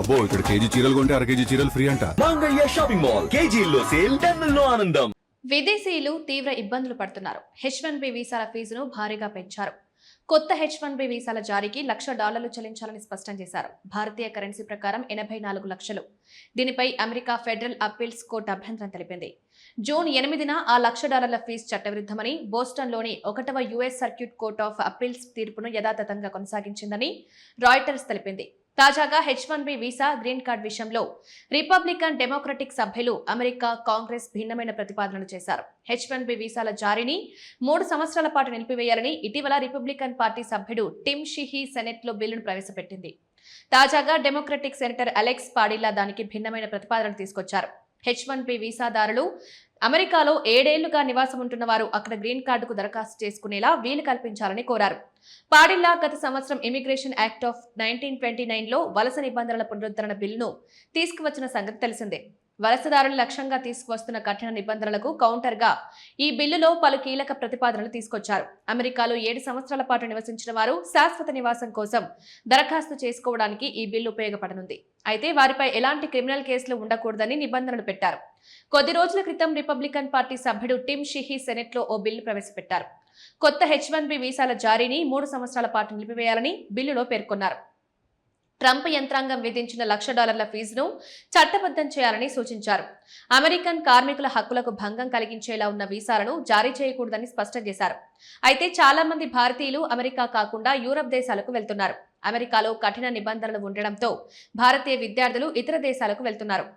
అబ్బో ఇక్కడ కేజీ చీరలు కొంటే అర కేజీ చీరలు ఫ్రీ అంట. మంగళ్య షాపింగ్ మాల్, కేజీల్లో సేల్, టన్నుల్లో ఆనందం. విదేశీయులు తీవ్ర ఇబ్బందులు పడుతున్నారు. H1B వీసాల ఫీజును భారీగా పెంచారు. కొత్త H1B వీసాల జారీకి $1,00,000 చెల్లించాలని స్పష్టం చేశారు. భారతీయ కరెన్సీ ప్రకారం 84 లక్షలు. దీనిపై అమెరికా ఫెడరల్ అప్పీల్స్ కోర్టు అభ్యంతరం తెలిపింది. జూన్ 8న ఆ $1,00,000 ఫీజు చట్టవిరుద్ధమని బోస్టన్లోని 1వ US circuit court of appeals తీర్పును యథాతథంగా కొనసాగించిందని రాయిటర్స్ తెలిపింది. తాజాగా H1B వీసా, గ్రీన్ కార్డ్ విషయంలో రిపబ్లికన్, డెమోక్రటిక్ సభ్యులు అమెరికా, కాంగ్రెస్ భిన్నమైన ప్రతిపాదనలు చేశారు. H1B వీసాల జారీని 3 సంవత్సరాల పాటు నిలిపివేయాలని ఇటీవల రిపబ్లికన్ పార్టీ సభ్యుడు టిమ్ షీహీ సెనెట్లో బిల్లును ప్రవేశపెట్టింది. తాజాగా డెమోక్రటిక్ సెనేటర్ అలెక్స్ పాడిల్లా దానికి భిన్నమైన ప్రతిపాదనలు తీసుకొచ్చారు. H1B వీసాదారులు అమెరికాలో 7 ఏళ్లుగా నివాసం ఉంటున్న వారు అక్కడ గ్రీన్ కార్డుకు దరఖాస్తు చేసుకునేలా వీలు కల్పించాలని కోరారు. పాడిల్లా గత సంవత్సరం ఇమిగ్రేషన్ యాక్ట్ ఆఫ్ 1929లో వలస నిబంధనల పునరుద్ధరణ బిల్లును తీసుకువచ్చిన సంగతి తెలిసిందే. వలసదారులు లక్ష్యంగా తీసుకువస్తున్న కఠిన నిబంధనలకు కౌంటర్గా ఈ బిల్లులో పలు కీలక ప్రతిపాదనలు తీసుకొచ్చారు. అమెరికాలో 7 సంవత్సరాల పాటు నివసించిన వారు శాశ్వత నివాసం కోసం దరఖాస్తు చేసుకోవడానికి ఈ బిల్లు ఉపయోగపడనుంది. అయితే వారిపై ఎలాంటి క్రిమినల్ కేసులు ఉండకూడదని నిబంధనలు పెట్టారు. కొద్ది రోజుల క్రితం రిపబ్లికన్ పార్టీ సభ్యుడు టిమ్ షీహీ సెనెట్లో ఓ బిల్లు ప్రవేశపెట్టారు. కొత్త H1B వీసాల జారీని 3 సంవత్సరాల పాటు నిలిపివేయాలని బిల్లులో పేర్కొన్నారు. ట్రంప్ యంత్రాంగం విధించిన $1,00,000 ఫీజును చట్టబద్ధం చేయాలని సూచించారు. అమెరికన్ కార్మికుల హక్కులకు భంగం కలిగించేలా ఉన్న వీసాలను జారీ చేయకూడదని స్పష్టం చేశారు. అయితే చాలా మంది భారతీయులు అమెరికా కాకుండా యూరప్ దేశాలకు వెళ్తున్నారు. అమెరికాలో కఠిన నిబంధనలు ఉండడంతో భారతీయ విద్యార్థులు ఇతర దేశాలకు వెళ్తున్నారు.